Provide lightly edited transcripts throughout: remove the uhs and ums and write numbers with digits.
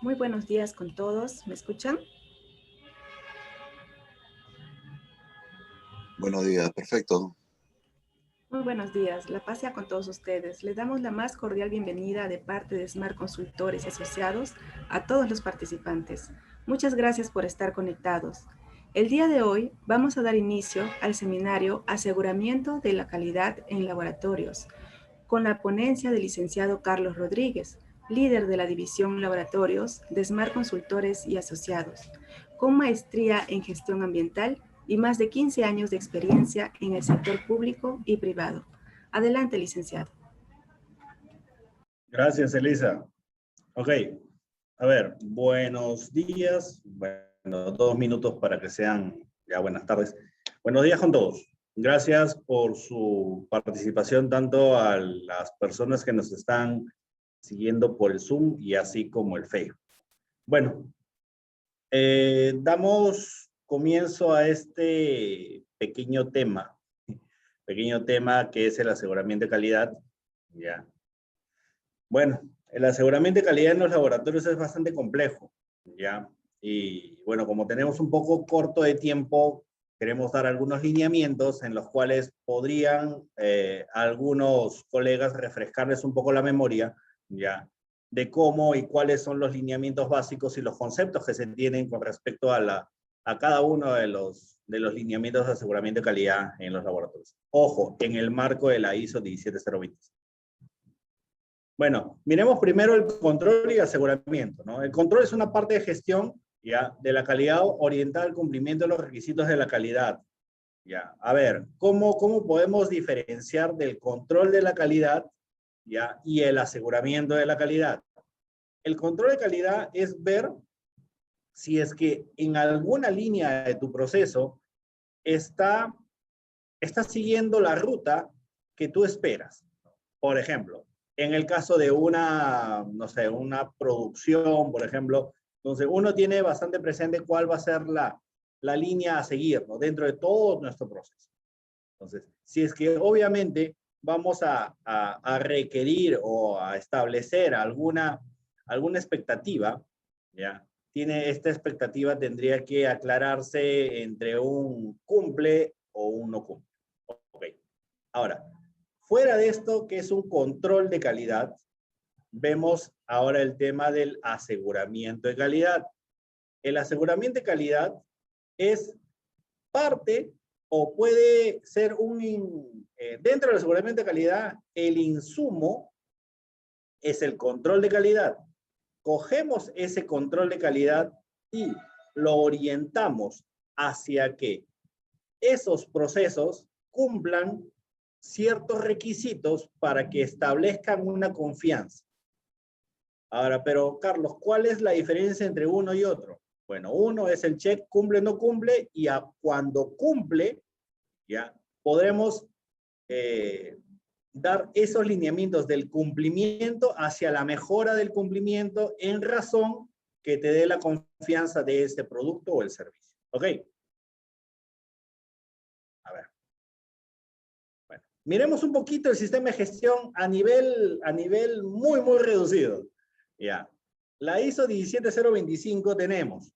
Muy buenos días con todos. ¿Me escuchan? Buenos días, perfecto. Muy buenos días. La paz sea con todos ustedes. Les damos la más cordial bienvenida de parte de Smart Consultores y Asociados a todos los participantes. Muchas gracias por estar conectados. El día de hoy vamos a dar inicio al seminario Aseguramiento de la Calidad en Laboratorios, con la ponencia del licenciado Carlos Rodríguez, líder de la División Laboratorios de Smart Consultores y Asociados, con maestría en gestión ambiental y más de 15 años de experiencia en el sector público y privado. Adelante, licenciado. Gracias, Elisa. Ok, a ver, buenos días. Bueno, 2 minutos para que sean ya buenas tardes. Buenos días con todos. Gracias por su participación, tanto a las personas que nos están siguiendo por el Zoom y así como el Facebook. Bueno, damos comienzo a este pequeño tema que es el aseguramiento de calidad. Ya. Bueno, el aseguramiento de calidad en los laboratorios es bastante complejo, ¿ya? Y bueno, como tenemos un poco corto de tiempo, queremos dar algunos lineamientos en los cuales podrían algunos colegas refrescarles un poco la memoria, ¿ya? De cómo y cuáles son los lineamientos básicos y los conceptos que se tienen con respecto a cada uno de los lineamientos de aseguramiento de calidad en los laboratorios. Ojo, en el marco de la ISO 17020. Bueno, miremos primero el control y aseguramiento, ¿no? El control es una parte de gestión, ¿ya? De la calidad orientada al cumplimiento de los requisitos de la calidad, ¿ya? A ver, ¿cómo podemos diferenciar del control de la calidad, ¿ya? Y el aseguramiento de la calidad? El control de calidad es ver si es que en alguna línea de tu proceso está siguiendo la ruta que tú esperas. Por ejemplo, en el caso de una, no sé, una producción, por ejemplo, entonces uno tiene bastante presente cuál va a ser la línea a seguir, ¿no? Dentro de todo nuestro proceso. Entonces, si es que obviamente vamos a requerir o a establecer alguna expectativa, ¿ya? Esta expectativa tendría que aclararse entre un cumple o un no cumple. Ok. Ahora, fuera de esto, que es un control de calidad, vemos ahora el tema del aseguramiento de calidad. El aseguramiento de calidad es parte o puede ser dentro del aseguramiento de calidad, el insumo es el control de calidad. Cogemos ese control de calidad y lo orientamos hacia que esos procesos cumplan ciertos requisitos para que establezcan una confianza. Ahora, pero Carlos, ¿cuál es la diferencia entre uno y otro? Bueno, uno es el check, cumple o no cumple, y cuando cumple, ya podremos dar esos lineamientos del cumplimiento hacia la mejora del cumplimiento en razón que te dé la confianza de ese producto o el servicio. ¿Ok? A ver. Bueno, miremos un poquito el sistema de gestión a nivel muy, muy reducido. Ya. La ISO 17025 tenemos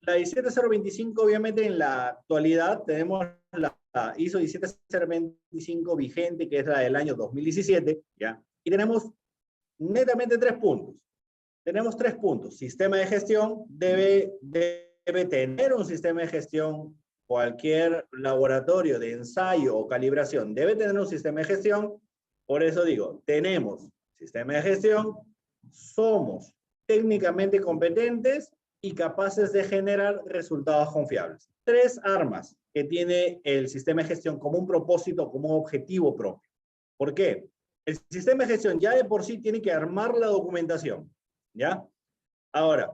la 17025, obviamente en la actualidad tenemos la ISO 17025 vigente, que es la del año 2017, ¿ya? Y tenemos netamente 3 puntos. Tenemos 3 puntos. Sistema de gestión debe tener un sistema de gestión. Cualquier laboratorio de ensayo o calibración debe tener un sistema de gestión. Por eso digo, tenemos sistema de gestión, somos técnicamente competentes y capaces de generar resultados confiables. 3 armas que tiene el sistema de gestión como un propósito, como un objetivo propio. ¿Por qué? El sistema de gestión ya de por sí tiene que armar la documentación, ¿ya? Ahora,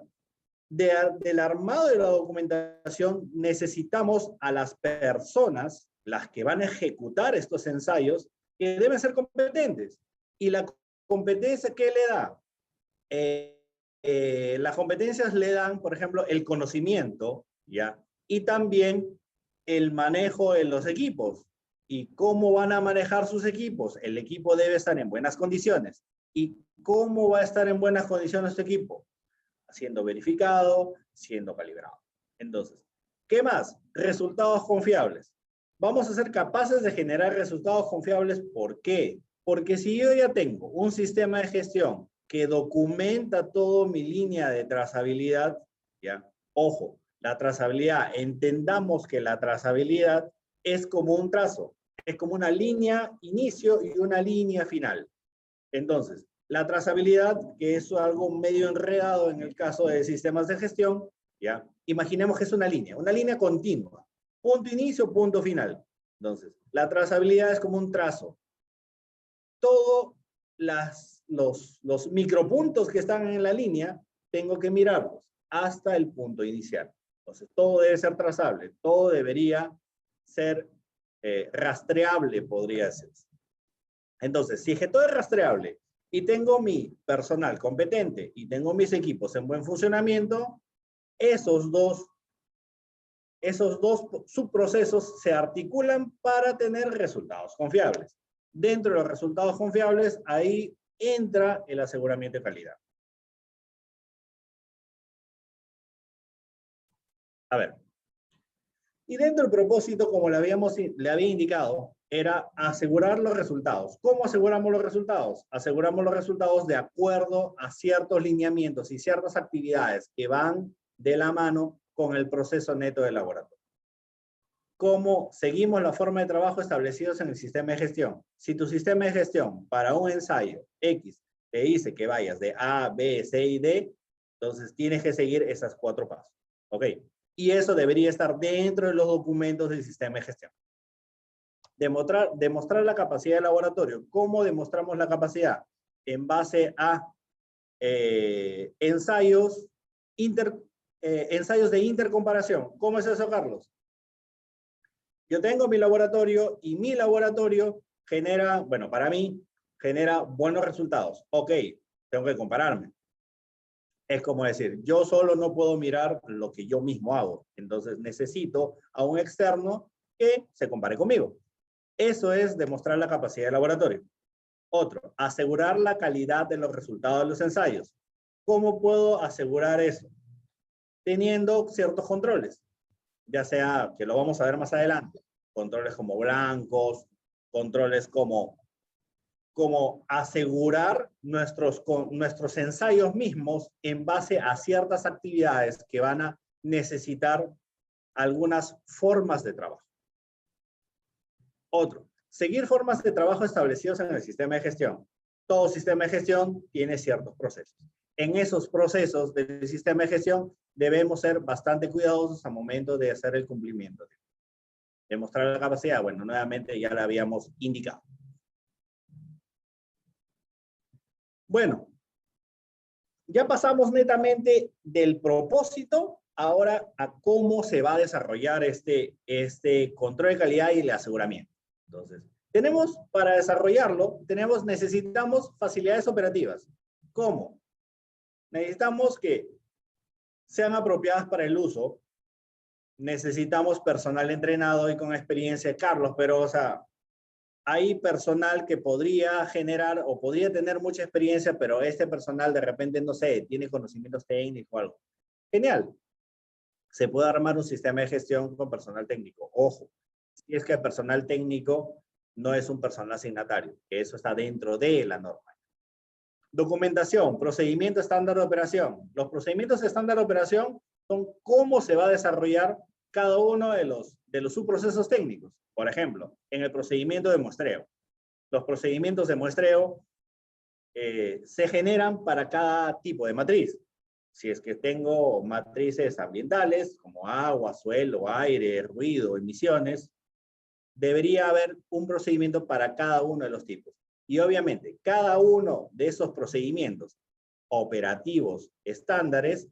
del armado de la documentación necesitamos a las personas, las que van a ejecutar estos ensayos, que deben ser competentes. ¿Y la competencia qué le da? Las competencias le dan, por ejemplo, el conocimiento, ¿ya? Y también el manejo de los equipos. ¿Y cómo van a manejar sus equipos? El equipo debe estar en buenas condiciones. ¿Y cómo va a estar en buenas condiciones este equipo? Siendo verificado, siendo calibrado. Entonces, ¿qué más? Resultados confiables. Vamos a ser capaces de generar resultados confiables. ¿Por qué? Porque si yo ya tengo un sistema de gestión que documenta toda mi línea de trazabilidad, ya, ojo, la trazabilidad, entendamos que la trazabilidad es como un trazo, es como una línea inicio y una línea final. Entonces, la trazabilidad, que es algo medio enredado en el caso de sistemas de gestión, ¿ya? Imaginemos que es una línea continua. Punto inicio, punto final. Entonces, la trazabilidad es como un trazo. Todos los micropuntos que están en la línea, tengo que mirarlos hasta el punto inicial. Entonces, todo debe ser trazable, todo debería ser rastreable, podría ser. Entonces, si es que todo es rastreable y tengo mi personal competente y tengo mis equipos en buen funcionamiento, esos dos subprocesos se articulan para tener resultados confiables. Dentro de los resultados confiables, ahí entra el aseguramiento de calidad. A ver. Y dentro del propósito, como le había indicado, era asegurar los resultados. ¿Cómo aseguramos los resultados? Aseguramos los resultados de acuerdo a ciertos lineamientos y ciertas actividades que van de la mano con el proceso neto del laboratorio. ¿Cómo seguimos la forma de trabajo establecidos en el sistema de gestión? Si tu sistema de gestión para un ensayo X te dice que vayas de A, B, C y D, entonces tienes que seguir esas 4 pasos. ¿Ok? Y eso debería estar dentro de los documentos del sistema de gestión. Demostrar la capacidad del laboratorio. ¿Cómo demostramos la capacidad? En base a ensayos de intercomparación. ¿Cómo es eso, Carlos? Yo tengo mi laboratorio y mi laboratorio genera, bueno, para mí, genera buenos resultados. Ok, tengo que compararme. Es como decir, yo solo no puedo mirar lo que yo mismo hago. Entonces necesito a un externo que se compare conmigo. Eso es demostrar la capacidad del laboratorio. Otro, asegurar la calidad de los resultados de los ensayos. ¿Cómo puedo asegurar eso? Teniendo ciertos controles, ya sea, que lo vamos a ver más adelante, controles como blancos, controles como asegurar nuestros ensayos mismos en base a ciertas actividades que van a necesitar algunas formas de trabajo. Otro, seguir formas de trabajo establecidos en el sistema de gestión. Todo sistema de gestión tiene ciertos procesos. En esos procesos del sistema de gestión debemos ser bastante cuidadosos al momento de hacer el cumplimiento. Demostrar la capacidad, bueno, nuevamente ya la habíamos indicado. Bueno, ya pasamos netamente del propósito ahora a cómo se va a desarrollar este control de calidad y el aseguramiento. Entonces, para desarrollarlo, necesitamos facilidades operativas. ¿Cómo? Necesitamos que sean apropiadas para el uso. Necesitamos personal entrenado y con experiencia, Carlos, pero, o sea, hay personal que podría generar o podría tener mucha experiencia, pero este personal de repente, no sé, tiene conocimientos técnicos o algo. Genial. Se puede armar un sistema de gestión con personal técnico. Ojo, si es que el personal técnico no es un personal asignatario, que eso está dentro de la norma. Documentación, procedimiento estándar de operación. Los procedimientos estándar de operación son cómo se va a desarrollar cada uno de los subprocesos técnicos. Por ejemplo, en el procedimiento de muestreo. Los procedimientos de muestreo se generan para cada tipo de matriz. Si es que tengo matrices ambientales, como agua, suelo, aire, ruido, emisiones, debería haber un procedimiento para cada uno de los tipos. Y obviamente, cada uno de esos procedimientos operativos estándares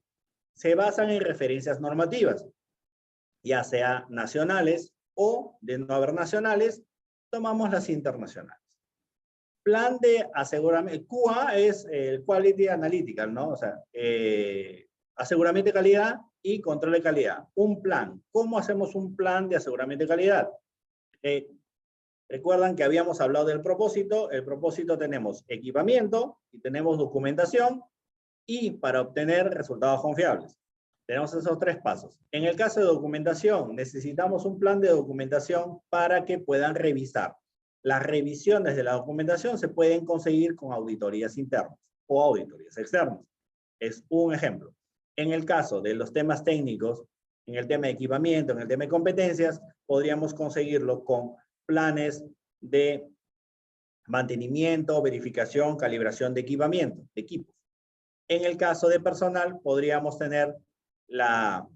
se basan en referencias normativas, ya sea nacionales o, de no haber nacionales, tomamos las internacionales. Plan de aseguramiento, QA es el Quality Analytical, ¿no? O sea, aseguramiento de calidad y control de calidad. Un plan. ¿Cómo hacemos un plan de aseguramiento de calidad? Recuerdan que habíamos hablado del propósito. El propósito tenemos equipamiento y tenemos documentación y para obtener resultados confiables. Tenemos esos 3 pasos. En el caso de documentación, necesitamos un plan de documentación para que puedan revisar. Las revisiones de la documentación se pueden conseguir con auditorías internas o auditorías externas. Es un ejemplo. En el caso de los temas técnicos, en el tema de equipamiento, en el tema de competencias, podríamos conseguirlo con planes de mantenimiento, verificación, calibración de equipamiento, de equipos. En el caso de personal, podríamos tener la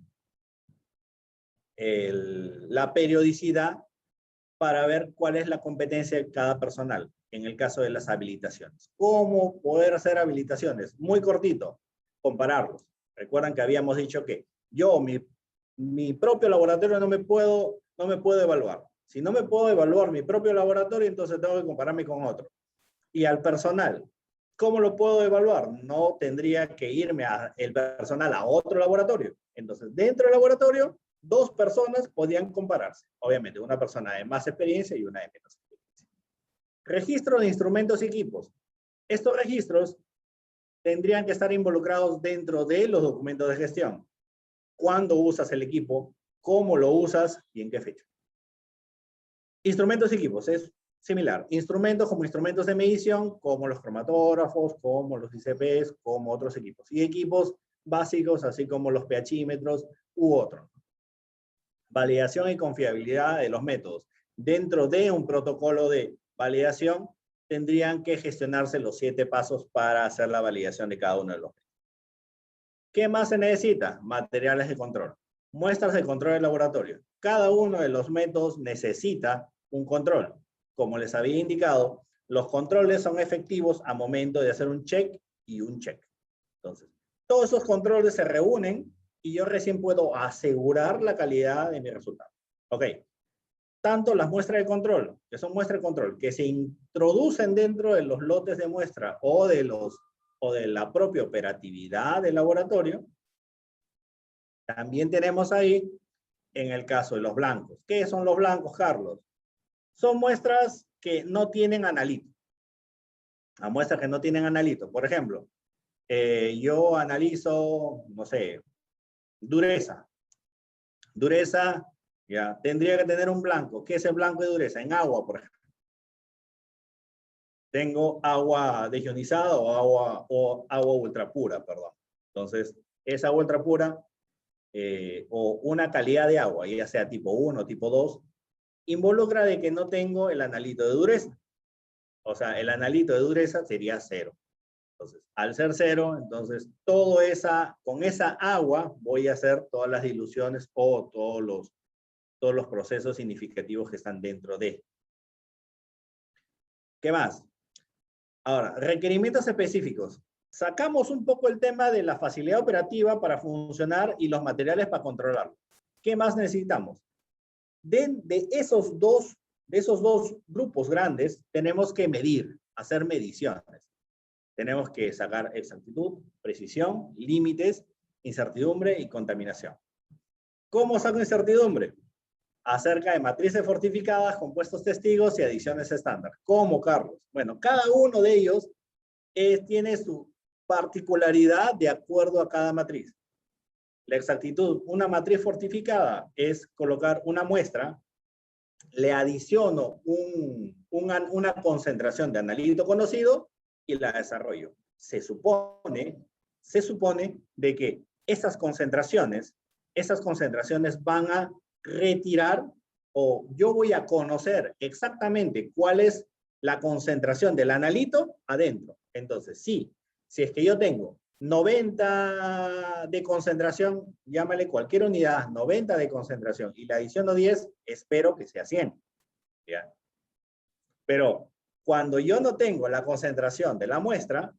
periodicidad para ver cuál es la competencia de cada personal. En el caso de las habilitaciones. ¿Cómo poder hacer habilitaciones? Muy cortito, compararlos. Recuerdan que habíamos dicho que yo, mi propio laboratorio no me puedo evaluar. Si no me puedo evaluar mi propio laboratorio, entonces tengo que compararme con otro. Y al personal, ¿cómo lo puedo evaluar? No tendría que irme el personal a otro laboratorio. Entonces, dentro del laboratorio, 2 personas podían compararse. Obviamente, una persona de más experiencia y una de menos experiencia. Registro de instrumentos y equipos. Estos registros tendrían que estar involucrados dentro de los documentos de gestión. ¿Cuándo usas el equipo? ¿Cómo lo usas? ¿Y en qué fecha? Instrumentos y equipos. Es similar. Instrumentos como instrumentos de medición, como los cromatógrafos, como los ICPs, como otros equipos. Y equipos básicos, así como los pHímetros u otros. Validación y confiabilidad de los métodos. Dentro de un protocolo de validación, tendrían que gestionarse los 7 pasos para hacer la validación de cada uno de los métodos. ¿Qué más se necesita? Materiales de control. Muestras de control de laboratorio. Cada uno de los métodos necesita un control. Como les había indicado, los controles son efectivos a momento de hacer un check y un check. Entonces, todos esos controles se reúnen y yo recién puedo asegurar la calidad de mi resultado. Ok. Tanto las muestras de control, que son muestras de control, que se introducen dentro de los lotes de muestra o de la propia operatividad del laboratorio, también tenemos ahí en el caso de los blancos. ¿Qué son los blancos, Carlos? Son muestras que no tienen analito. A muestras que no tienen analito. Por ejemplo, yo analizo, no sé, dureza. Dureza, ya, tendría que tener un blanco. ¿Qué es el blanco de dureza? En agua, por ejemplo. Tengo agua deionizada o agua ultra pura, perdón. Entonces, esa agua ultra pura o una calidad de agua, ya sea tipo 1 o tipo 2, involucra de que no tengo el analito de dureza. O sea, el analito de dureza sería 0. Entonces, al ser 0, entonces con esa agua voy a hacer todas las diluciones o todos los procesos significativos que están dentro de. ¿Qué más? Ahora, requerimientos específicos. Sacamos un poco el tema de la facilidad operativa para funcionar y los materiales para controlarlo. ¿Qué más necesitamos? De esos dos grupos grandes, tenemos que medir, hacer mediciones. Tenemos que sacar exactitud, precisión, límites, incertidumbre y contaminación. ¿Cómo saco incertidumbre? Acerca de matrices fortificadas, compuestos testigos y adiciones estándar. ¿Cómo, Carlos? Bueno, cada uno de ellos tiene su particularidad de acuerdo a cada matriz. La exactitud, una matriz fortificada es colocar una muestra, le adiciono una concentración de analito conocido y la desarrollo. Se supone de que esas concentraciones van a retirar o yo voy a conocer exactamente cuál es la concentración del analito adentro. Entonces, si es que yo tengo 90 de concentración, llámale cualquier unidad, 90 de concentración, y la adiciono 10, espero que sea 100. ¿Ya? Pero cuando yo no tengo la concentración de la muestra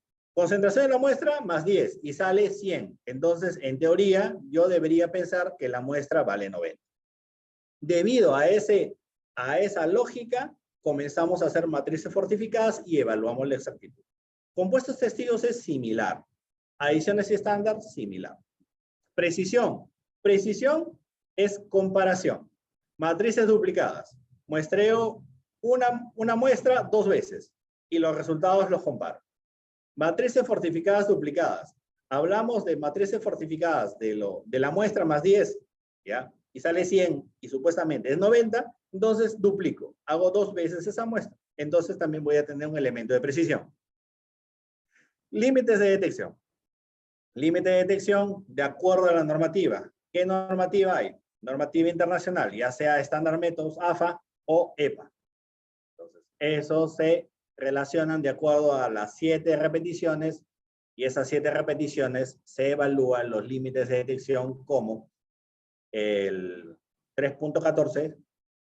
más 10 y sale 100. Entonces, en teoría, yo debería pensar que la muestra vale 90. Debido a esa lógica, comenzamos a hacer matrices fortificadas y evaluamos la exactitud. Compuestos testigos es similar. Adiciones y estándar, similar. Precisión. Precisión es comparación. Matrices duplicadas. Muestreo una muestra 2 veces y los resultados los comparo. Matrices fortificadas duplicadas. Hablamos de matrices fortificadas de la muestra más 10, ¿ya? Y sale 100 y supuestamente es 90, entonces duplico. Hago 2 veces esa muestra. Entonces también voy a tener un elemento de precisión. Límites de detección. Límite de detección de acuerdo a la normativa. ¿Qué normativa hay? Normativa internacional, ya sea estándar métodos AFA o EPA. Entonces, esos se relacionan de acuerdo a las 7 repeticiones y esas 7 repeticiones se evalúan los límites de detección como el 3.14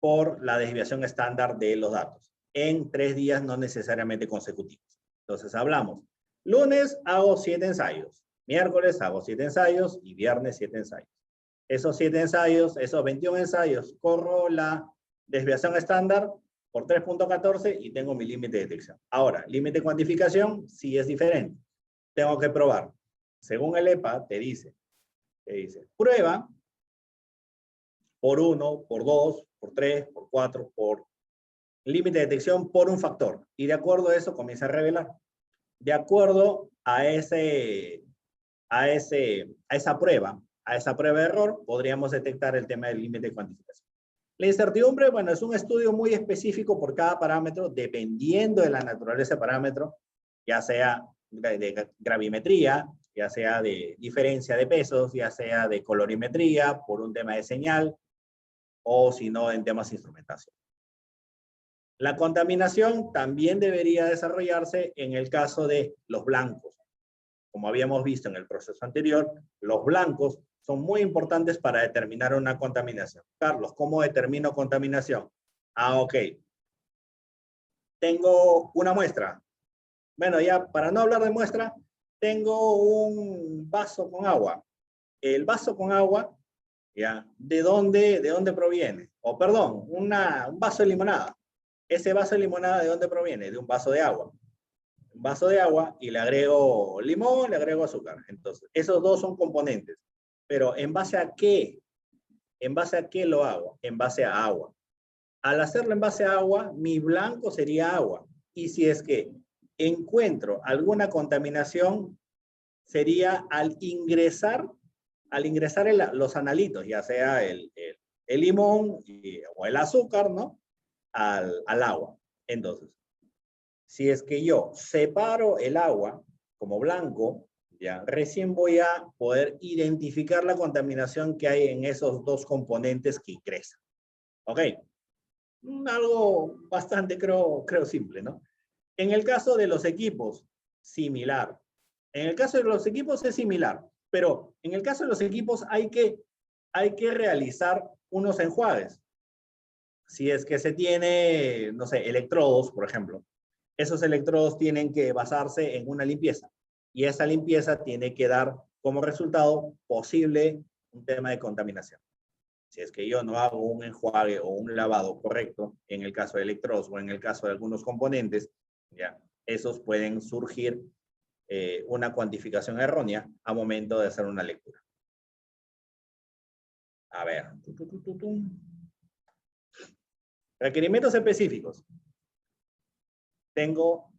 por la desviación estándar de los datos en 3 días no necesariamente consecutivos. Entonces hablamos, lunes hago 7 ensayos, miércoles hago 7 ensayos y viernes 7 ensayos. Esos 7 ensayos, esos 21 ensayos, corro la desviación estándar por 3.14 y tengo mi límite de detección. Ahora, límite de cuantificación sí es diferente. Tengo que probar. Según el EPA, te dice, prueba por 1, por 2, por 3, por 4, por límite de detección por un factor. Y de acuerdo a eso comienza a revelar. De acuerdo a esa prueba de error, podríamos detectar el tema del límite de cuantificación. La incertidumbre, bueno, es un estudio muy específico por cada parámetro, dependiendo de la naturaleza del parámetro, ya sea de gravimetría, ya sea de diferencia de pesos, ya sea de colorimetría, por un tema de señal, o si no, en temas de instrumentación. La contaminación también debería desarrollarse en el caso de los blancos. Como habíamos visto en el proceso anterior, los blancos son muy importantes para determinar una contaminación. Carlos, ¿cómo determino contaminación? Ok. Tengo una muestra. Bueno, ya para no hablar de muestra, tengo un vaso con agua. El vaso con agua, ¿ya? ¿De dónde proviene? O perdón, un vaso de limonada. Ese vaso de limonada, ¿de dónde proviene? De un vaso de agua. Un vaso de agua y le agrego limón, le agrego azúcar. Entonces, esos dos son componentes. Pero ¿en base a qué? ¿En base a qué lo hago? En base a agua. Al hacerlo en base a agua, mi blanco sería agua. Y si es que encuentro alguna contaminación, sería al ingresar los analitos, ya sea el limón o el azúcar, ¿no? Al agua. Entonces, si es que yo separo el agua como blanco, ya recién voy a poder identificar la contaminación que hay en esos dos componentes que ingresan. ¿Ok? Algo bastante, creo simple, ¿no? En el caso de los equipos, similar. En el caso de los equipos es similar, pero en el caso de los equipos hay que realizar unos enjuagues. Si es que se tiene, no sé, electrodos, por ejemplo, esos electrodos tienen que basarse en una limpieza y esa limpieza tiene que dar como resultado posible un tema de contaminación. Si es que yo no hago un enjuague o un lavado correcto, en el caso de electrodos o en el caso de algunos componentes, ya, esos pueden surgir una cuantificación errónea a momento de hacer una lectura. A ver. Requerimientos específicos. Tengo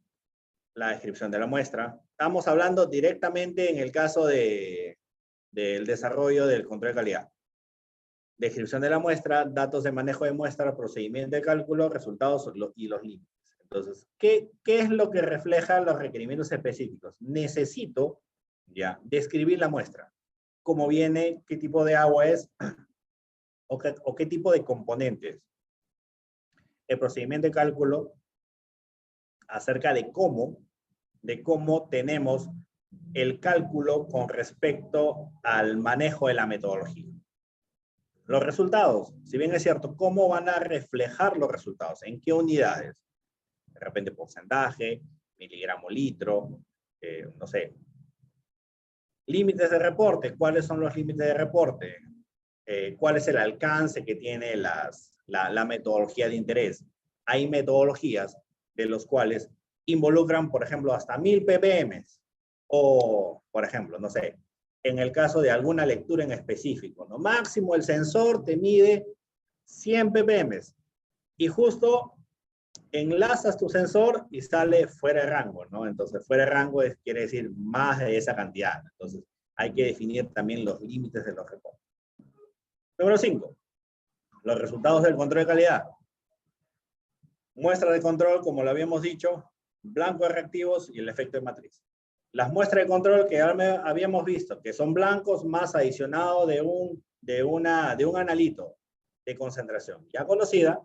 la descripción de la muestra. Estamos hablando directamente en el caso del desarrollo del control de calidad. Descripción de la muestra, datos de manejo de muestra, procedimiento de cálculo, resultados y los límites. Entonces, ¿qué es lo que refleja los requerimientos específicos? Necesito ya describir la muestra. Cómo viene, qué tipo de agua es o qué tipo de componentes. El procedimiento de cálculo acerca de cómo tenemos el cálculo con respecto al manejo de la metodología. Los resultados, si bien es cierto, ¿cómo van a reflejar los resultados? ¿En qué unidades? De repente porcentaje, miligramo litro, no sé. Límites de reporte, ¿cuáles son los límites de reporte? ¿Cuál es el alcance que tiene la metodología de interés? Hay metodologías de los cuales involucran, por ejemplo, hasta 1000 ppm. O, por ejemplo, no sé, en el caso de alguna lectura en específico, ¿no? Máximo el sensor te mide 100 ppm. Y justo enlazas tu sensor y sale fuera de rango, ¿no? Entonces, fuera de rango quiere decir más de esa cantidad. Entonces, hay que definir también los límites de los reportes. Número 5. Los resultados del control de calidad. Muestra de control, como lo habíamos dicho, blancos reactivos y el efecto de matriz. Las muestras de control que habíamos visto, que son blancos más adicionado de un analito de concentración ya conocida.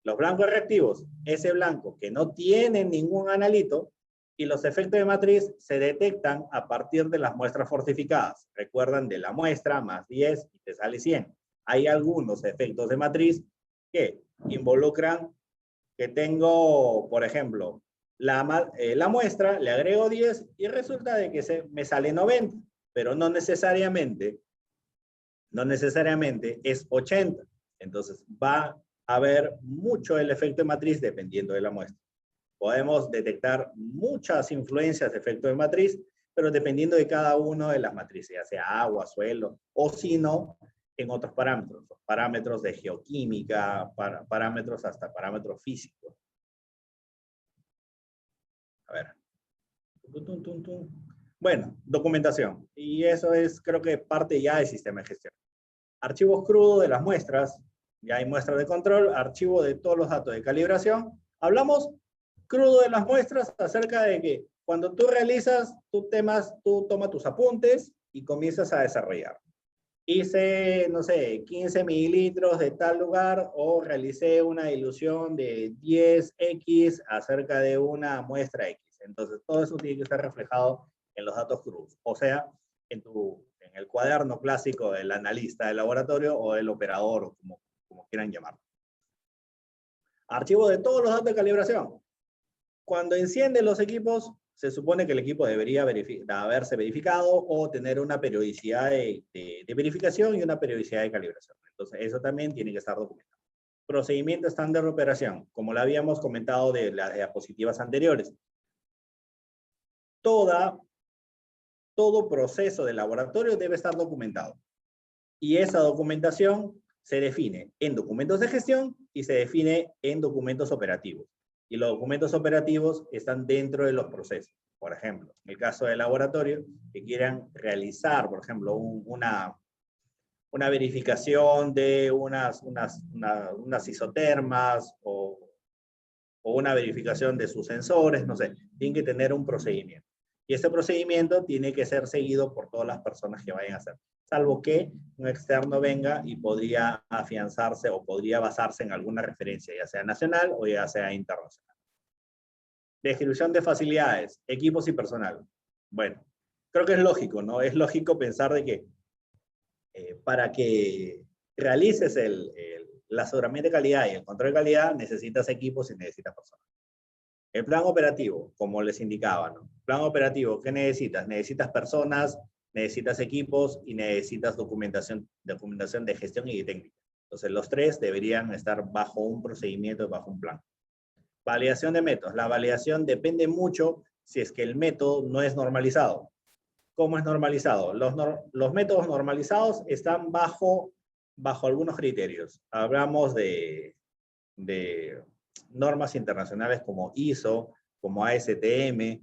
Los blancos reactivos, ese blanco que no tiene ningún analito, y los efectos de matriz se detectan a partir de las muestras fortificadas. Recuerdan, de la muestra más 10 y te sale 100. Hay algunos efectos de matriz que involucran que tengo, por ejemplo, la muestra, le agrego 10 y resulta de que me sale 90, pero no necesariamente es 80. Entonces va a haber mucho el efecto de matriz dependiendo de la muestra. Podemos detectar muchas influencias de efecto de matriz, pero dependiendo de cada una de las matrices, ya sea agua, suelo, o si no, en otros parámetros. Parámetros de geoquímica, parámetros hasta parámetros físicos. A ver. Bueno, documentación. Y eso es, creo que parte ya del sistema de gestión. Archivos crudos de las muestras. Ya hay muestras de control, archivo de todos los datos de calibración. Hablamos crudo de las muestras acerca de que cuando tú realizas, tú tomas tus apuntes y comienzas a desarrollar. Hice, no sé, 15 mililitros de tal lugar o realicé una dilución de 10x acerca de una muestra X. Entonces, todo eso tiene que estar reflejado en los datos crudos. O sea, en el cuaderno clásico del analista de laboratorio o del operador, o como quieran llamarlo. Archivo de todos los datos de calibración. Cuando encienden los equipos, se supone que el equipo debería haberse verificado o tener una periodicidad de verificación y una periodicidad de calibración. Entonces, eso también tiene que estar documentado. Procedimiento estándar de operación, como lo habíamos comentado de las diapositivas anteriores. Todo proceso de laboratorio debe estar documentado. Y esa documentación se define en documentos de gestión y se define en documentos operativos. Y los documentos operativos están dentro de los procesos. Por ejemplo, en el caso del laboratorio, que quieran realizar, por ejemplo, una verificación de unas isotermas o una verificación de sus sensores, no sé, tienen que tener un procedimiento. Y ese procedimiento tiene que ser seguido por todas las personas que vayan a hacer, salvo que un externo venga y podría afianzarse o podría basarse en alguna referencia, ya sea nacional o ya sea internacional. Descripción de facilidades, equipos y personal. Bueno, creo que es lógico, ¿no? Es lógico pensar de que para que realices el aseguramiento de calidad y el control de calidad, necesitas equipos y necesitas personal. El plan operativo, como les indicaba, ¿no? Plan operativo, ¿qué necesitas? Necesitas personas, necesitas equipos y necesitas documentación de gestión y de técnica. Entonces, los tres deberían estar bajo un procedimiento, bajo un plan. Validación de métodos. La validación depende mucho si es que el método no es normalizado. ¿Cómo es normalizado? Los métodos normalizados están bajo algunos criterios. Hablamos de normas internacionales como ISO, como ASTM,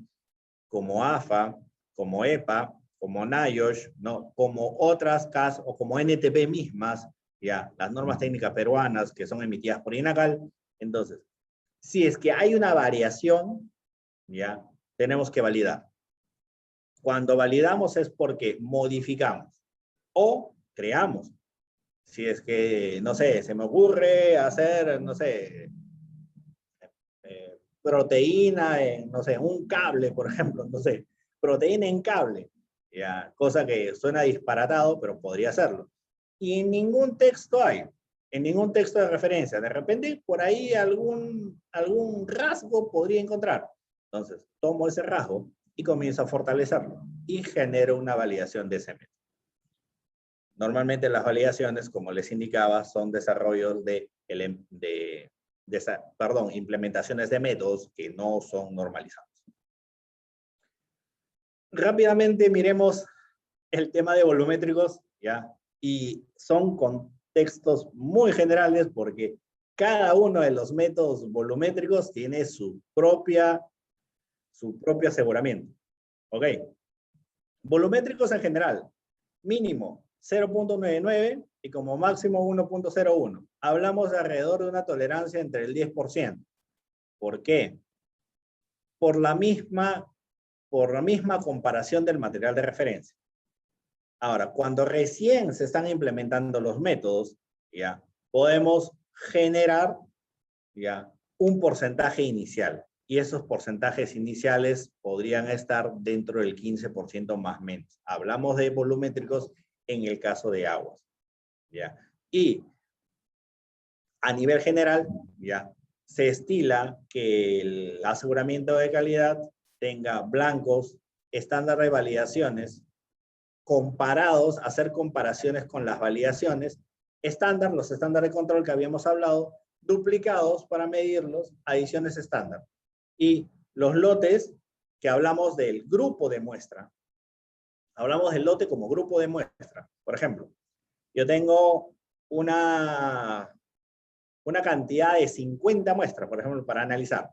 como AFA, como EPA, como NIOSH, ¿no? Como otras CAS o como NTP mismas, ya, las normas técnicas peruanas que son emitidas por INACAL. Entonces, si es que hay una variación, ya, tenemos que validar. Cuando validamos es porque modificamos o creamos. Si es que, no sé, se me ocurre hacer, no sé, proteína en, no sé, un cable, por ejemplo, no sé, proteína en cable, ya, cosa que suena disparatado, pero podría hacerlo. Y en ningún texto en ningún texto de referencia. De repente, por ahí algún rasgo podría encontrar. Entonces, tomo ese rasgo y comienzo a fortalecerlo y genero una validación de ese método. Normalmente las validaciones, como les indicaba, son desarrollos implementaciones de métodos que no son normalizados. Rápidamente miremos el tema de volumétricos, ¿ya? Y son contextos muy generales porque cada uno de los métodos volumétricos tiene su propio aseguramiento. ¿Ok? Volumétricos en general, mínimo 0.99 y como máximo 1.01. Hablamos de alrededor de una tolerancia entre el 10%. ¿Por qué? Por la misma comparación del material de referencia. Ahora, cuando recién se están implementando los métodos, ya, podemos generar ya, un porcentaje inicial. Y esos porcentajes iniciales podrían estar dentro del 15% más o menos. Hablamos de volumétricos en el caso de aguas. ¿Ya? Y a nivel general, ya, se estila que el aseguramiento de calidad tenga blancos, estándar de validaciones, comparados, hacer comparaciones con las validaciones, estándar, los estándares de control que habíamos hablado, duplicados para medirlos, adiciones estándar. Y los lotes que hablamos del grupo de muestra, hablamos del lote como grupo de muestra. Por ejemplo, yo tengo una cantidad de 50 muestras, por ejemplo, para analizar.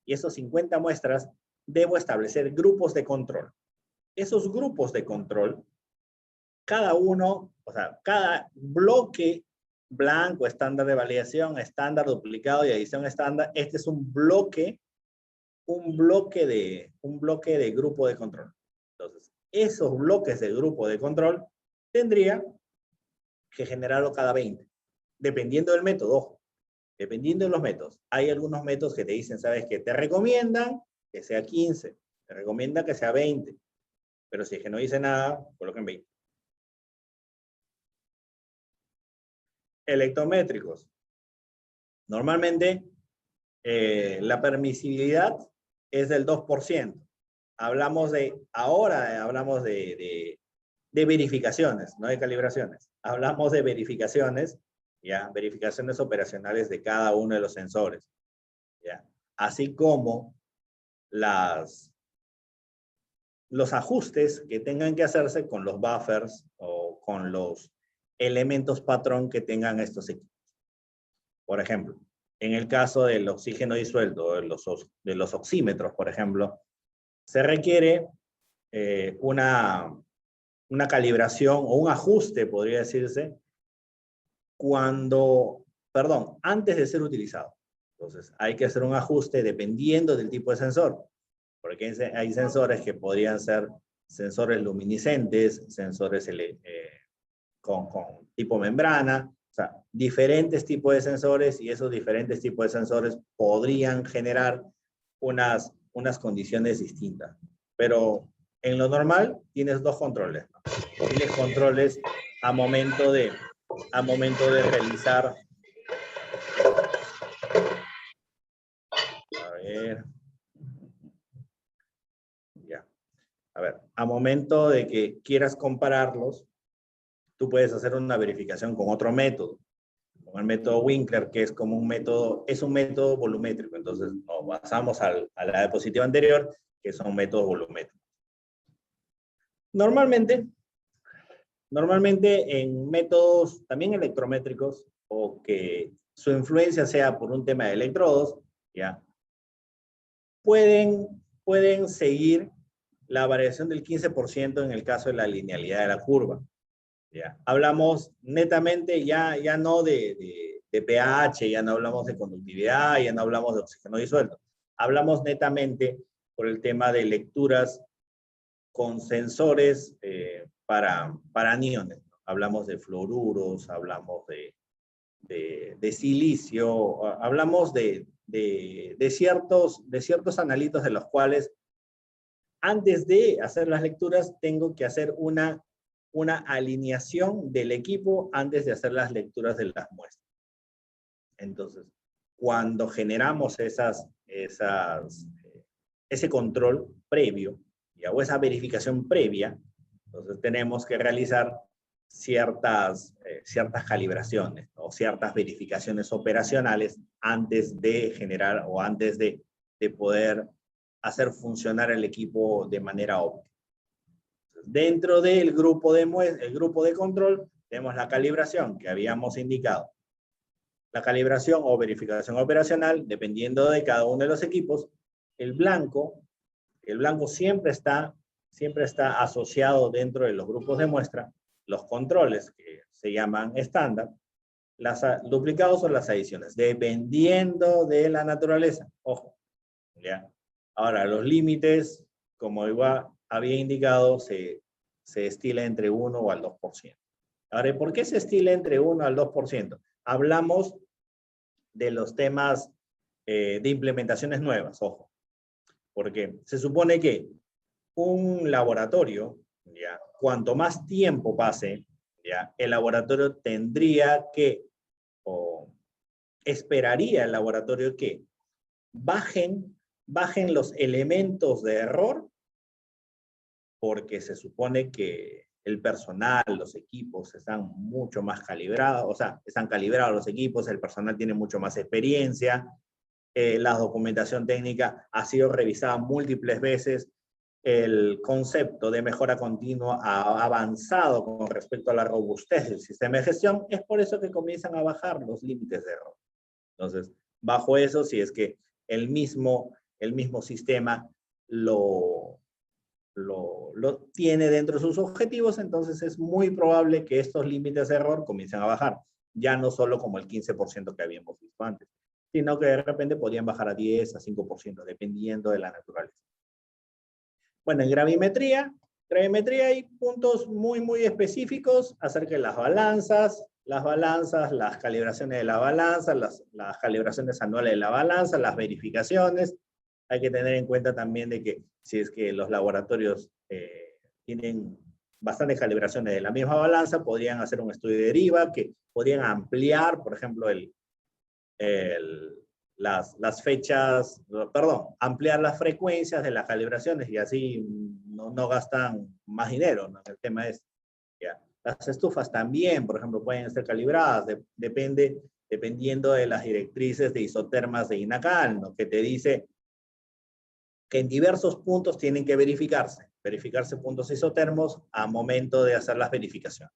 Y esos 50 muestras debo establecer grupos de control. Esos grupos de control, cada uno, o sea, cada bloque blanco, estándar de validación, estándar duplicado y adición estándar, este es un bloque de grupo de control. Entonces, esos bloques de grupo de control tendría que generarlo cada 20, dependiendo del método, ojo, dependiendo de los métodos. Hay algunos métodos que te dicen, ¿sabes qué? Te recomiendan que sea 15, te recomiendan que sea 20, pero si es que no dice nada, coloquen 20. Electrométricos. Normalmente, la permisibilidad es del 2%. Ahora hablamos de verificaciones, no de calibraciones. Hablamos de verificaciones, ¿ya? Verificaciones operacionales de cada uno de los sensores, ¿ya? Así como los ajustes que tengan que hacerse con los buffers o con los elementos patrón que tengan estos equipos. Por ejemplo, en el caso del oxígeno disuelto, de los oxímetros, por ejemplo, se requiere una calibración o un ajuste, podría decirse, antes de ser utilizado. Entonces, hay que hacer un ajuste dependiendo del tipo de sensor, porque hay sensores que podrían ser sensores luminiscentes, sensores con tipo membrana, o sea, diferentes tipos de sensores, y esos diferentes tipos de sensores podrían generar unas condiciones distintas. Pero en lo normal tienes dos controles, ¿no? Tienes controles a momento de realizar. A ver. Ya. A ver, a momento de que quieras compararlos, tú puedes hacer una verificación con otro método, con el método Winkler, que es como un método volumétrico. Entonces, nos basamos a la diapositiva anterior, que son métodos volumétricos. Normalmente en métodos también electrométricos, o que su influencia sea por un tema de electrodos, ¿ya? Pueden seguir la variación del 15% en el caso de la linealidad de la curva, ¿ya? Hablamos netamente ya no de pH, ya no hablamos de conductividad, ya no hablamos de oxígeno disuelto. Hablamos netamente por el tema de lecturas con sensores para aniones. Hablamos de fluoruros, hablamos de silicio, hablamos de ciertos analitos de los cuales antes de hacer las lecturas tengo que hacer una alineación del equipo antes de hacer las lecturas de las muestras. Entonces, cuando generamos ese control previo, o esa verificación previa, entonces tenemos que realizar ciertas calibraciones o ciertas verificaciones operacionales antes de generar o antes de poder hacer funcionar el equipo de manera óptima. Dentro del grupo de control tenemos la calibración que habíamos indicado. la calibración o verificación operacional, dependiendo de cada uno de los equipos, el blanco siempre está asociado dentro de los grupos de muestra, los controles que se llaman estándar, duplicados o las adiciones, dependiendo de la naturaleza. Ojo, ¿ya? Ahora, los límites, como igual había indicado, se estila entre 1 o al 2%. Ahora, ¿por qué se estila entre 1 al 2%? Hablamos de los temas de implementaciones nuevas, ojo. Porque se supone que un laboratorio, ¿ya? Cuanto más tiempo pase, ¿ya? El laboratorio tendría que, o esperaría el laboratorio que bajen los elementos de error, porque se supone que el personal, los equipos están mucho más calibrados, o sea, están calibrados los equipos, el personal tiene mucho más experiencia, la documentación técnica ha sido revisada múltiples veces, el concepto de mejora continua ha avanzado con respecto a la robustez del sistema de gestión, es por eso que comienzan a bajar los límites de error. Entonces, bajo eso, si es que el mismo sistema lo tiene dentro de sus objetivos, entonces es muy probable que estos límites de error comiencen a bajar, ya no solo como el 15% que habíamos visto antes, sino que de repente podrían bajar a 10, a 5%, dependiendo de la naturaleza. Bueno, en gravimetría hay puntos muy específicos acerca de las balanzas, las calibraciones de la balanza, las calibraciones anuales de la balanza, las verificaciones. Hay que tener en cuenta también de que si es que los laboratorios tienen bastantes calibraciones de la misma balanza, podrían hacer un estudio de deriva, que podrían ampliar, por ejemplo, las fechas, perdón, ampliar las frecuencias de las calibraciones y así no gastan más dinero, ¿no? El tema es, ¿ya? Las estufas también, por ejemplo, pueden ser calibradas, dependiendo de las directrices de isotermas de INACAL, ¿no? Que te dice que en diversos puntos tienen que verificarse puntos isotermos a momento de hacer las verificaciones.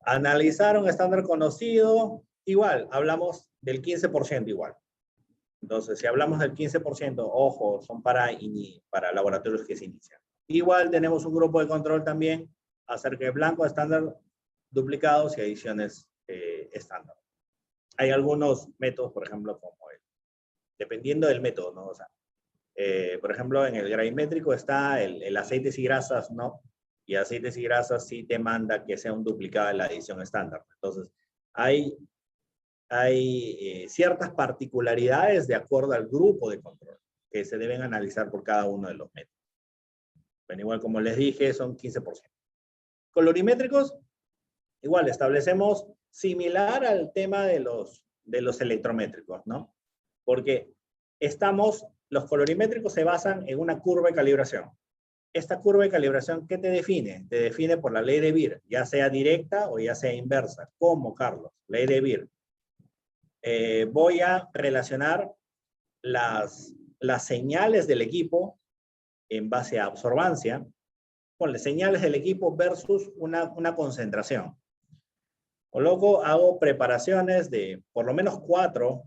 Analizar un estándar conocido, igual, hablamos del 15% igual. Entonces, si hablamos del 15%, ojo, son para laboratorios que se inician. Igual tenemos un grupo de control también acerca de blanco, estándar, duplicados y adiciones estándar. Hay algunos métodos, por ejemplo, como dependiendo del método, ¿no? O sea, por ejemplo, en el gravimétrico está el aceites y grasas, ¿no? Y aceites y grasas sí te manda que sea un duplicado de la adición estándar. Entonces, hay ciertas particularidades de acuerdo al grupo de control que se deben analizar por cada uno de los métodos. Bueno, igual como les dije, son 15%. Colorimétricos, igual establecemos similar al tema de los electrométricos, ¿no? Porque los colorimétricos se basan en una curva de calibración. Esta curva de calibración, ¿qué te define? Te define por la ley de Beer, ya sea directa o ya sea inversa. ¿Cómo, Carlos? Ley de Beer. Voy a relacionar las señales del equipo en base a absorbancia con las señales del equipo versus una concentración. Hago preparaciones de por lo menos cuatro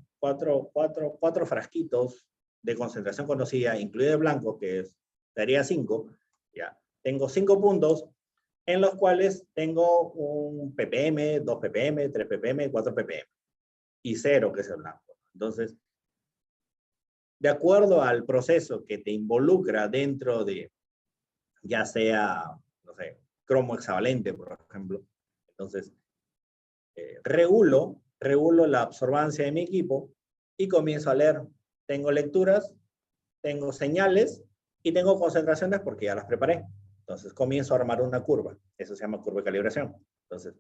frasquitos de concentración conocida, incluido el blanco, que daría 5. Ya. Tengo 5 puntos en los cuales tengo un ppm, 2 ppm, 3 ppm, 4 ppm. Y 0, que es el blanco. Entonces, de acuerdo al proceso que te involucra dentro de, ya sea, no sé, cromo hexavalente, por ejemplo, entonces, regulo la absorbancia de mi equipo y comienzo a leer. Tengo lecturas, tengo señales y tengo concentraciones porque ya las preparé. Entonces, comienzo a armar una curva. Eso se llama curva de calibración. Entonces,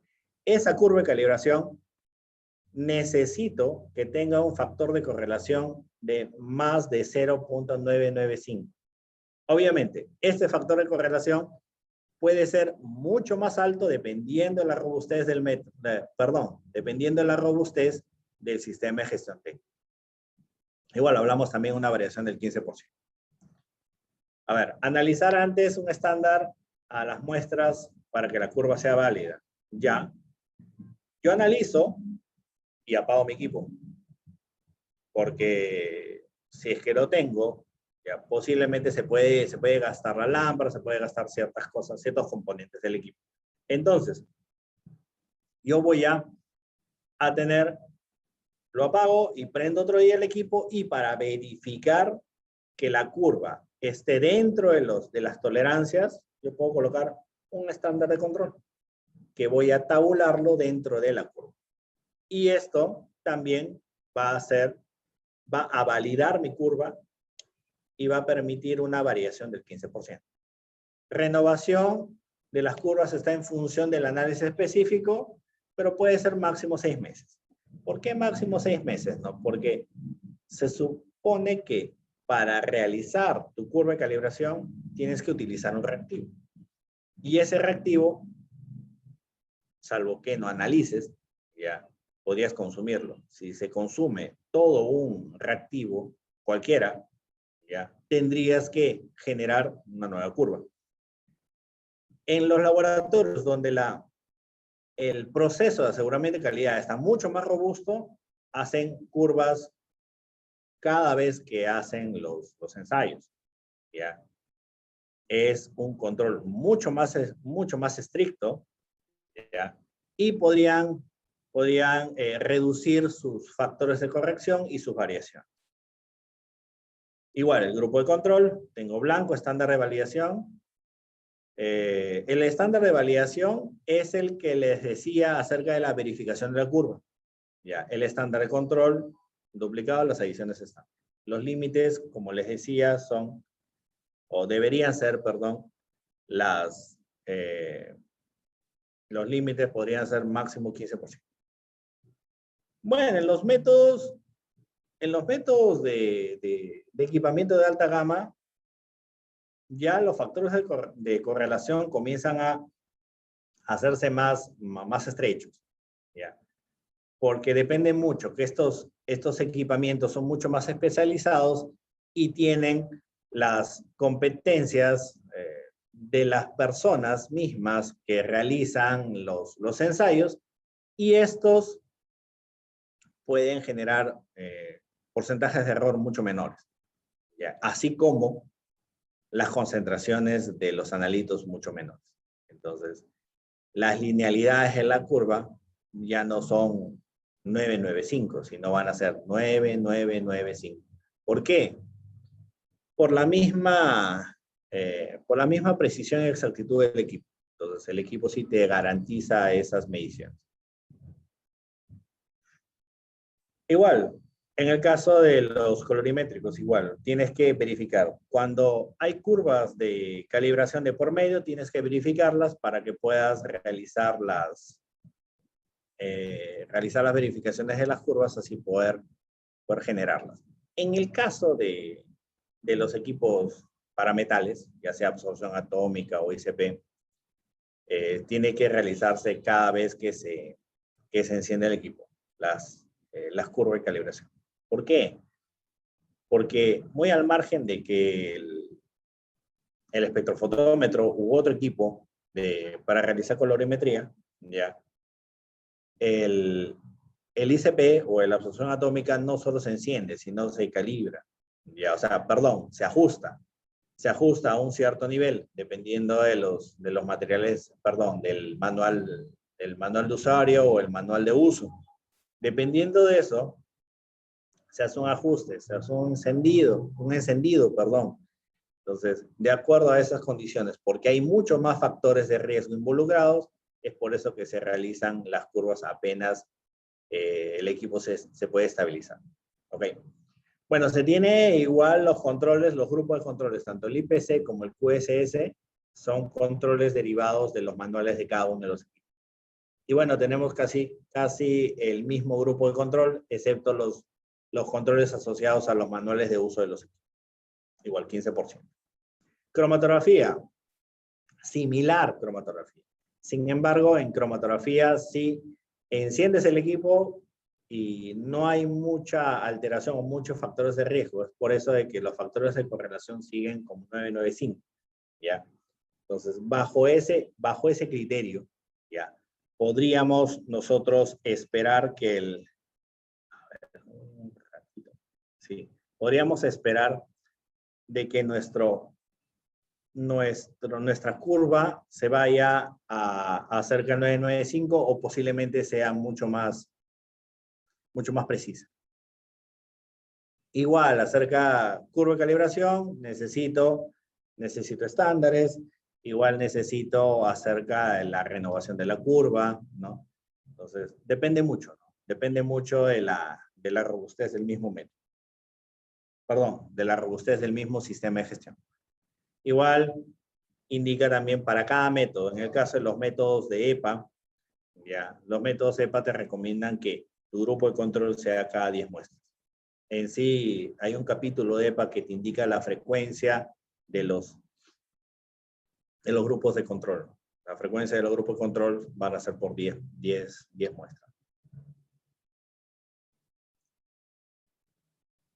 esa curva de calibración necesito que tenga un factor de correlación de más de 0.995. Obviamente, este factor de correlación puede ser mucho más alto dependiendo de la robustez dependiendo de la robustez del sistema de gestión técnica. Igual hablamos también de una variación del 15%. A ver, analizar antes un estándar a las muestras para que la curva sea válida. Ya. Yo analizo y apago mi equipo. Porque si es que lo tengo, ya posiblemente se puede gastar la lámpara, se puede gastar ciertas cosas, ciertos componentes del equipo. Entonces, yo voy a tener, lo apago y prendo otro día el equipo, y para verificar que la curva esté dentro de las tolerancias, yo puedo colocar un estándar de control que voy a tabularlo dentro de la curva. Y esto también va a validar mi curva y va a permitir una variación del 15%. Renovación de las curvas está en función del análisis específico, pero puede ser máximo 6 meses. ¿Por qué máximo 6 meses? No, porque se supone que para realizar tu curva de calibración tienes que utilizar un reactivo. Y ese reactivo, salvo que no analices, ya podrías consumirlo. Si se consume todo un reactivo, cualquiera, ya tendrías que generar una nueva curva. En los laboratorios donde el proceso de aseguramiento de calidad está mucho más robusto, hacen curvas cada vez que hacen los ensayos. ¿Ya? Es un control mucho más estricto, ¿ya? Y podrían reducir sus factores de corrección y sus variaciones. Igual, el grupo de control, tengo blanco, estándar de validación. El estándar de validación es el que les decía acerca de la verificación de la curva. Ya, el estándar de control duplicado, las adiciones están. Los límites, como les decía, son, o deberían ser, perdón, los límites podrían ser máximo 15%. Bueno, en los métodos de equipamiento de alta gama, ya los factores de correlación comienzan a hacerse más estrechos, ¿ya? Porque depende mucho que estos equipamientos son mucho más especializados y tienen las competencias de las personas mismas que realizan los ensayos, y estos pueden generar porcentajes de error mucho menores, ¿ya? Así como las concentraciones de los analitos mucho menores. Entonces, las linealidades en la curva ya no son 995, sino van a ser 9995. ¿Por qué? Por la misma precisión y exactitud del equipo. Entonces, el equipo sí te garantiza esas mediciones. Igual, en el caso de los colorimétricos, igual, tienes que verificar. Cuando hay curvas de calibración de por medio, tienes que verificarlas para que puedas realizar las verificaciones de las curvas, así poder generarlas. En el caso de los equipos para metales, ya sea absorción atómica o ICP, tiene que realizarse cada vez que se enciende el equipo, las curvas de calibración. ¿Por qué? Porque muy al margen de que el espectrofotómetro u otro equipo para realizar colorimetría, ya, el ICP o la absorción atómica no solo se enciende, sino se calibra. Ya, o sea, perdón, se ajusta. Se ajusta a un cierto nivel, dependiendo de los materiales, perdón, del manual de usuario o el manual de uso. Dependiendo de eso, se hace un ajuste, se hace un encendido, perdón. Entonces, de acuerdo a esas condiciones, porque hay muchos más factores de riesgo involucrados, es por eso que se realizan las curvas apenas el equipo se puede estabilizar. ¿Ok? Bueno, se tiene igual los controles, los grupos de controles, tanto el IPC como el QSS, son controles derivados de los manuales de cada uno de los equipos. Y bueno, tenemos casi el mismo grupo de control, excepto los controles asociados a los manuales de uso de los equipos. Igual, 15%. Cromatografía, similar cromatografía. Sin embargo, en cromatografía, si enciendes el equipo y no hay mucha alteración o muchos factores de riesgo, es por eso de que los factores de correlación siguen como 995, ¿ya? Entonces, bajo ese criterio, ¿ya? Podríamos nosotros esperar que ¿sí? Podríamos esperar de que nuestra curva se vaya a cerca de 995 o posiblemente sea mucho más precisa. Igual, acerca curva de calibración, necesito estándares, igual necesito acerca de la renovación de la curva, ¿no? Entonces, depende mucho, ¿no? Depende mucho de la robustez del mismo método. Perdón, de la robustez del mismo sistema de gestión. Igual, indica también para cada método. En el caso de los métodos de EPA, ya, los métodos EPA te recomiendan que tu grupo de control sea cada 10 muestras. En sí, hay un capítulo de EPA que te indica la frecuencia de los grupos de control. La frecuencia de los grupos de control van a ser por 10 muestras.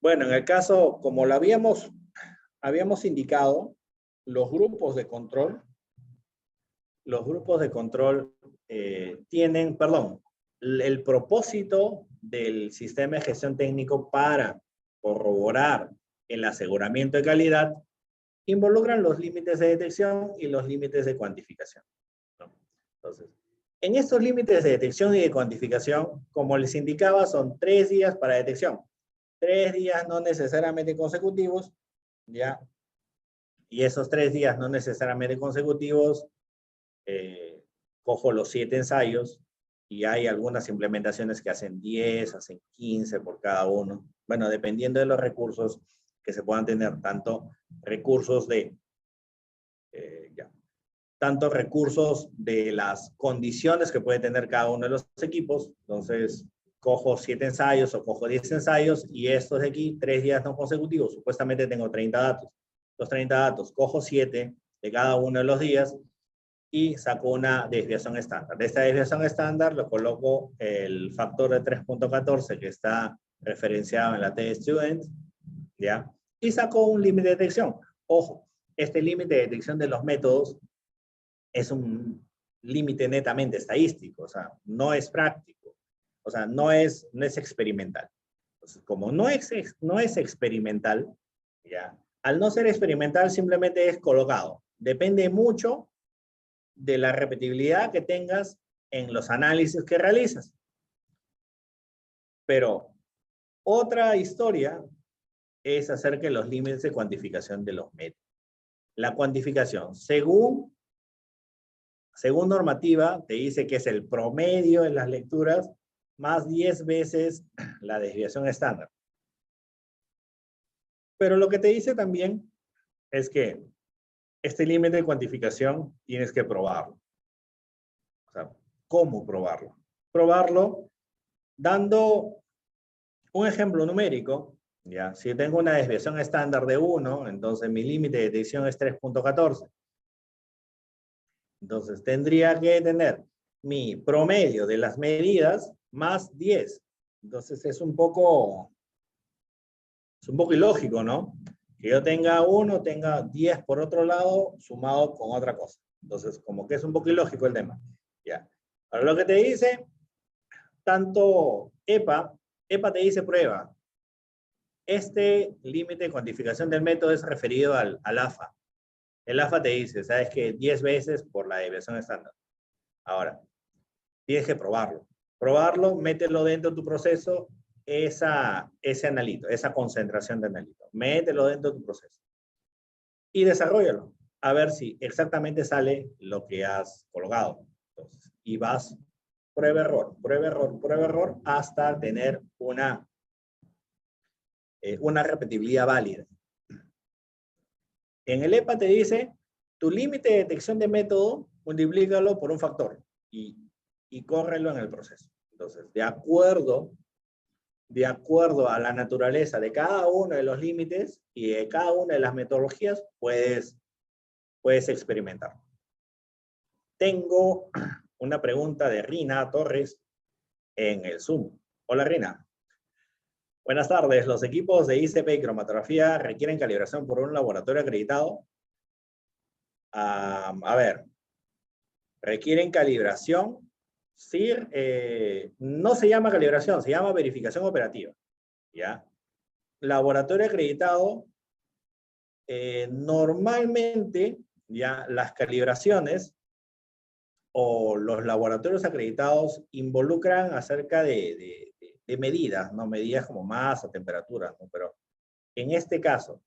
Bueno, en el caso, como lo habíamos indicado, los grupos de control tienen, el propósito del sistema de gestión técnico para corroborar el aseguramiento de calidad involucran los límites de detección y los límites de cuantificación, ¿no? Entonces, en estos límites de detección y de cuantificación, como les indicaba, son 3 días para detección. 3 días no necesariamente consecutivos, ¿ya? Y esos 3 días no necesariamente consecutivos, cojo los 7 ensayos y hay algunas implementaciones que hacen 10, hacen 15 por cada uno. Bueno, dependiendo de los recursos que se puedan tener, tanto recursos de las condiciones que puede tener cada uno de los equipos. Entonces, cojo 7 ensayos o cojo 10 ensayos y estos de aquí, 3 días no consecutivos. Supuestamente tengo 30 datos. Los 30 datos, cojo 7 de cada uno de los días y saco una desviación estándar. De esta desviación estándar le coloco el factor de 3.14 que está referenciado en la TestStudent, ¿ya? Y saco un límite de detección. Ojo, este límite de detección de los métodos es un límite netamente estadístico, o sea, no es práctico, o sea, no es experimental. Entonces, como no es experimental, ¿ya? Al no ser experimental simplemente es colocado. Depende mucho de la repetibilidad que tengas en los análisis que realizas. Pero otra historia es acerca de los límites de cuantificación de los métodos. La cuantificación, según normativa, te dice que es el promedio de las lecturas más 10 veces la desviación estándar. Pero lo que te dice también es que este límite de cuantificación tienes que probarlo. O sea, ¿cómo probarlo? Probarlo dando un ejemplo numérico. ¿Ya? Si tengo una desviación estándar de 1, entonces mi límite de detección es 3.14. Entonces tendría que tener mi promedio de las medidas más 10. Entonces es un poco ilógico, ¿no? Que yo tenga 1, tenga 10 por otro lado, sumado con otra cosa. Entonces, como que es un poco ilógico el tema. Ya. Ahora lo que te dice, tanto EPA te dice prueba. Este límite de cuantificación del método es referido al AFA. El AFA te dice, sabes que 10 veces por la desviación estándar. Ahora, tienes que probarlo. Probarlo, mételo dentro de tu proceso, ese analito, esa concentración de analito. Mételo dentro de tu proceso. Y desarrollalo. A ver si exactamente sale lo que has colocado. Entonces, y vas prueba, error, prueba, error, prueba, error, hasta tener una repetibilidad válida. En el EPA te dice, tu límite de detección de método, multiplícalo por un factor y córrelo en el proceso. Entonces, de acuerdo a la naturaleza de cada uno de los límites y de cada una de las metodologías, puedes experimentar. Tengo una pregunta de Rina Torres en el Zoom. Hola, Rina. Buenas tardes. ¿Los equipos de ICP y cromatografía requieren calibración por un laboratorio acreditado? A ver, requieren calibración. Sí, no se llama calibración, se llama verificación operativa. ¿Ya? laboratorio acreditado, normalmente ya las calibraciones o los laboratorios acreditados involucran acerca de medidas, ¿no? Medidas como masa, temperatura, ¿no? Pero en este caso,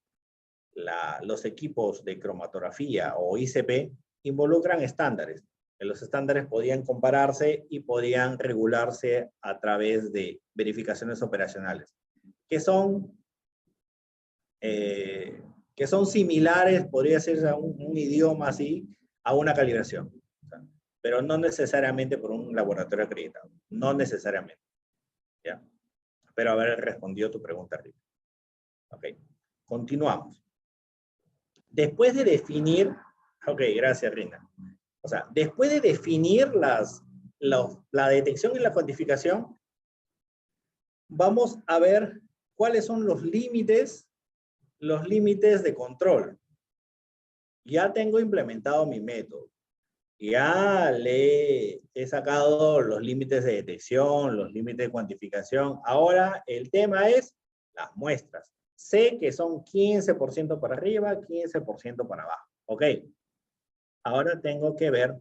los equipos de cromatografía o ICP involucran estándares. Los estándares podían compararse y podían regularse a través de verificaciones operacionales, que son similares, podría ser un idioma así, a una calibración. O sea, pero no necesariamente por un laboratorio acreditado. No necesariamente. ¿Ya? Espero haber respondido tu pregunta, Rita. Ok. Continuamos. Después de definir, ok, gracias, Rina. O sea, después de definir la detección y la cuantificación, vamos a ver cuáles son los límites de control. Ya tengo implementado mi método. Ya le he sacado los límites de detección, los límites de cuantificación. Ahora el tema es las muestras. Sé que son 15% para arriba, 15% para abajo. Ok. Ahora tengo que ver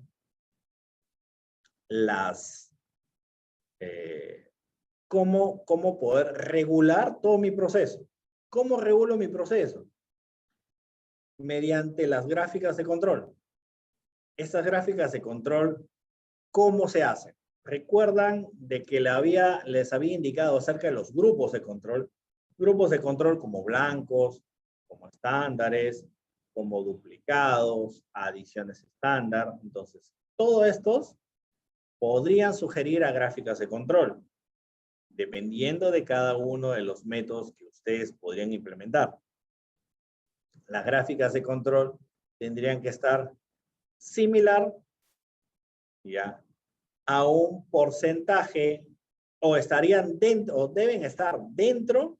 cómo poder regular todo mi proceso. ¿Cómo regulo mi proceso? Mediante las gráficas de control. Estas gráficas de control, ¿cómo se hacen? ¿Recuerdan de que les había indicado acerca de los grupos de control? Grupos de control como blancos, como estándares, como duplicados, adiciones estándar. Entonces, todos estos podrían sugerir a gráficas de control, dependiendo de cada uno de los métodos que ustedes podrían implementar. Las gráficas de control tendrían que estar similar, ya, a un porcentaje, o estarían dentro, o deben estar dentro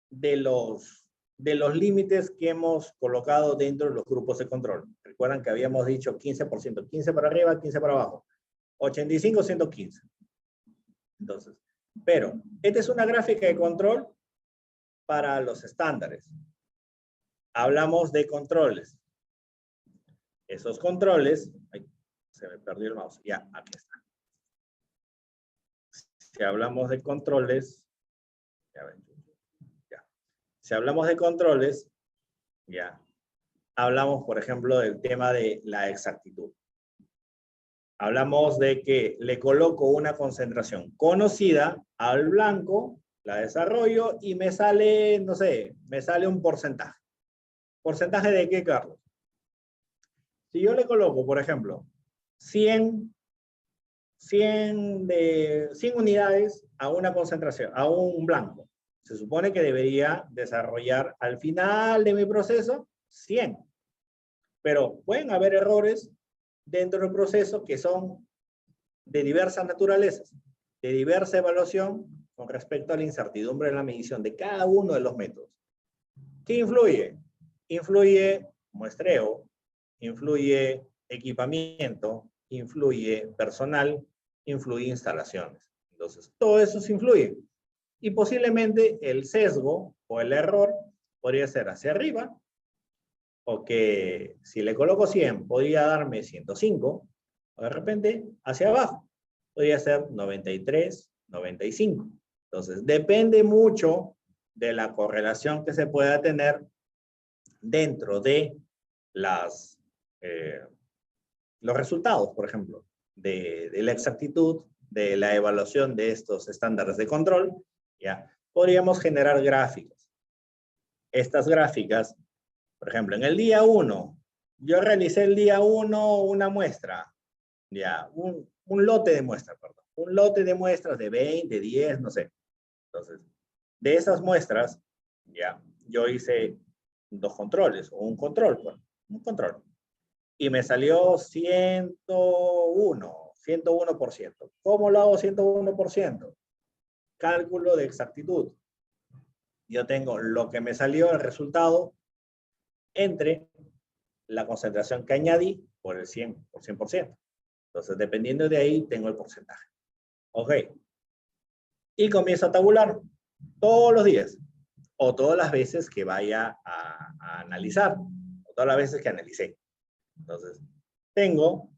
de los límites que hemos colocado dentro de los grupos de control. Recuerdan que habíamos dicho 15%, 15 para arriba, 15 para abajo. 85, 115. Entonces, pero esta es una gráfica de control para los estándares. Hablamos de controles. Esos controles, ay, se me perdió el mouse, ya, aquí está. Si hablamos de controles, ya. Si hablamos de controles, ya, hablamos, por ejemplo, del tema de la exactitud. Hablamos de que le coloco una concentración conocida al blanco, la desarrollo y me sale, no sé, me sale un porcentaje. ¿Porcentaje de qué, Carlos? Si yo le coloco, por ejemplo, 100 unidades a una concentración, a un blanco, se supone que debería desarrollar al final de mi proceso 100. Pero pueden haber errores dentro del proceso que son de diversas naturalezas, de diversa evaluación con respecto a la incertidumbre en la medición de cada uno de los métodos. ¿Qué influye? Influye muestreo, influye equipamiento, influye personal, influye instalaciones. Entonces, todo eso se influye. Y posiblemente el sesgo o el error podría ser hacia arriba, o que si le coloco 100 podría darme 105, o de repente hacia abajo podría ser 93, 95. Entonces, depende mucho de la correlación que se pueda tener dentro de los resultados, por ejemplo, de la exactitud, de la evaluación de estos estándares de control. ¿Ya? Podríamos generar gráficas. Estas gráficas, por ejemplo, en el día 1, yo realicé el día 1 una muestra, ya, un lote de muestras, perdón. Un lote de muestras de 20, 10, no sé. Entonces, de esas muestras, ya, yo hice 2 controles, o un control, bueno, un control. Y me salió 101%. ¿Cómo lo hago 101%? Cálculo de exactitud. Yo tengo lo que me salió, el resultado, entre la concentración que añadí por el 100%. Entonces, dependiendo de ahí, tengo el porcentaje. Ok. Y comienzo a tabular todos los días. o todas las veces que vaya a analizar, o todas las veces que analicé. Entonces, tengo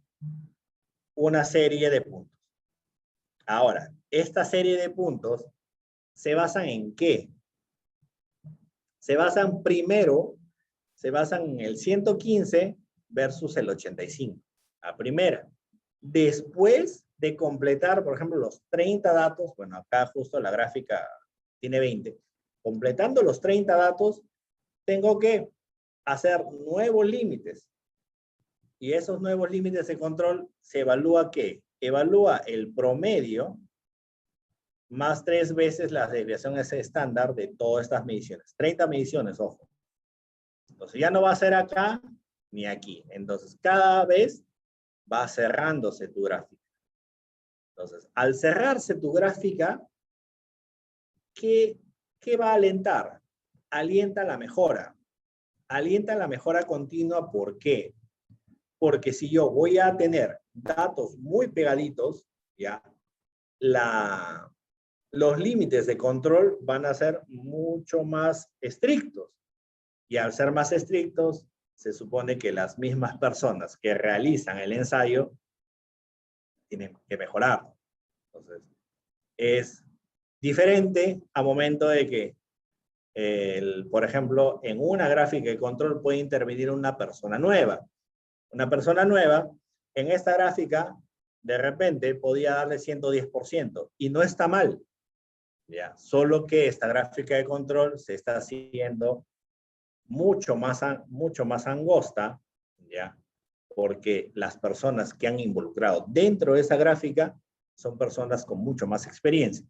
una serie de puntos. Ahora, esta serie de puntos se basan en qué? Se basan en el 115 versus el 85, la primera. Después de completar, por ejemplo, los 30 datos, bueno, acá justo la gráfica tiene 20, completando los 30 datos, tengo que hacer nuevos límites. Y esos nuevos límites de control se evalúa ¿qué? Evalúa el promedio más 3 veces la desviación estándar de todas estas mediciones. 30 mediciones, ojo. Entonces ya no va a ser acá ni aquí. Entonces cada vez va cerrándose tu gráfica. Entonces, al cerrarse tu gráfica, ¿qué va a alentar? Alienta la mejora. Alienta la mejora continua, ¿por qué? Porque si yo voy a tener datos muy pegaditos, ya, los límites de control van a ser mucho más estrictos. Y al ser más estrictos, se supone que las mismas personas que realizan el ensayo tienen que mejorar. Entonces, es diferente a momento de que, por ejemplo, en una gráfica de control puede intervenir una persona nueva. Una persona nueva, en esta gráfica, de repente podía darle 110%, y no está mal, ¿ya? Solo que esta gráfica de control se está haciendo mucho más angosta, ¿ya? Porque las personas que han involucrado dentro de esa gráfica son personas con mucho más experiencia.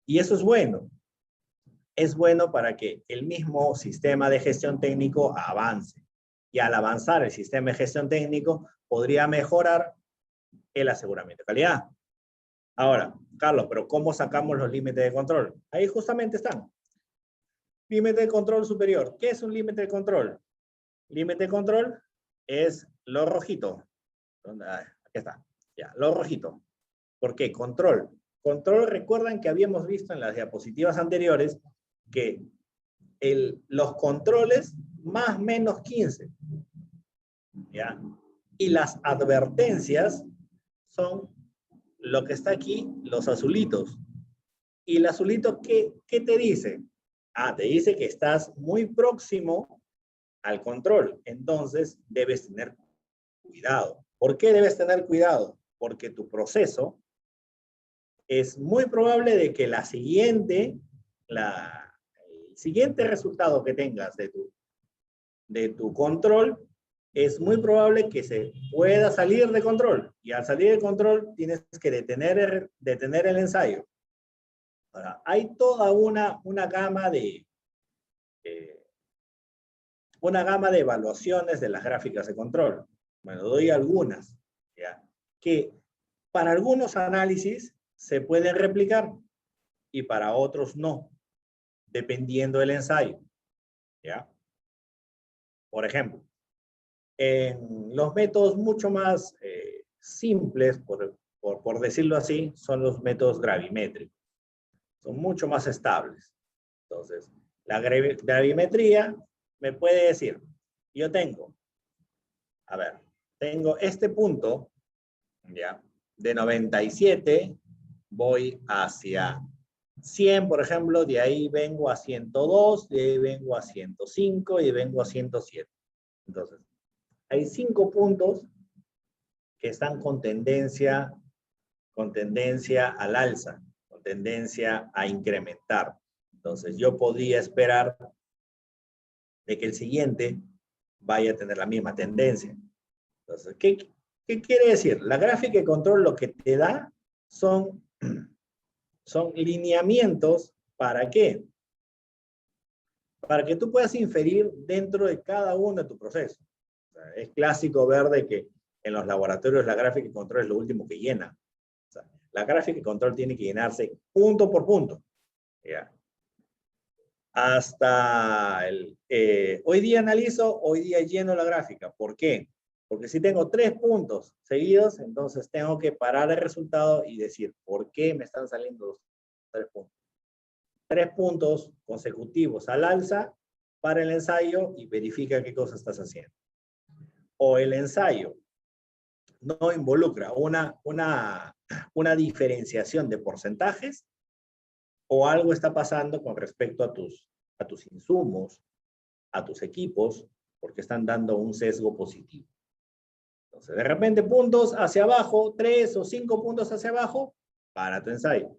Y eso es bueno. Es bueno para que el mismo sistema de gestión técnico avance. Y al avanzar el sistema de gestión técnico, podría mejorar el aseguramiento de calidad. Ahora, Carlos, pero ¿cómo sacamos los límites de control? Ahí justamente están. Límite de control superior. ¿Qué es un límite de control? Límite de control es lo rojito. Aquí está. Ya, lo rojito. ¿Por qué? Control. Control, recuerdan que habíamos visto en las diapositivas anteriores que los controles más menos 15. ¿Ya? Y las advertencias son lo que está aquí, los azulitos. ¿Y el azulito qué te dice? Te dice que estás muy próximo al control. Entonces, debes tener cuidado. ¿Por qué debes tener cuidado? Porque tu proceso es muy probable de que el siguiente resultado que tengas de tu control, es muy probable que se pueda salir de control. Y al salir de control, tienes que detener el ensayo. Ahora, hay toda una gama de evaluaciones de las gráficas de control. Bueno, doy algunas, ¿ya? Que para algunos análisis se pueden replicar y para otros no, dependiendo del ensayo, ¿ya? Por ejemplo, en los métodos mucho más simples, por decirlo así, son los métodos gravimétricos. Son mucho más estables. Entonces, la gravimetría me puede decir, yo tengo este punto, ¿ya? De 97, voy hacia 100, por ejemplo, de ahí vengo a 102, de ahí vengo a 105 y vengo a 107. Entonces, hay 5 puntos que están con tendencia al alza, con tendencia a incrementar. Entonces, yo podría esperar de que el siguiente vaya a tener la misma tendencia. Entonces, ¿qué quiere decir? La gráfica de control lo que te da son lineamientos. ¿Para qué? Para que tú puedas inferir dentro de cada uno de tu proceso. O sea, es clásico ver de que en los laboratorios la gráfica de control es lo último que llena. O sea, la gráfica de control tiene que llenarse punto por punto. ¿Ya? Hasta hoy día analizo, hoy día lleno la gráfica. ¿Por qué? Porque si tengo 3 puntos seguidos, entonces tengo que parar el resultado y decir, ¿por qué me están saliendo los 3 puntos? 3 puntos consecutivos al alza para el ensayo y verifica qué cosa estás haciendo. O el ensayo no involucra una diferenciación de porcentajes, o algo está pasando con respecto a tus insumos, a tus equipos, porque están dando un sesgo positivo. Entonces, de repente, puntos hacia abajo, 3 o 5 puntos hacia abajo, para tu ensayo.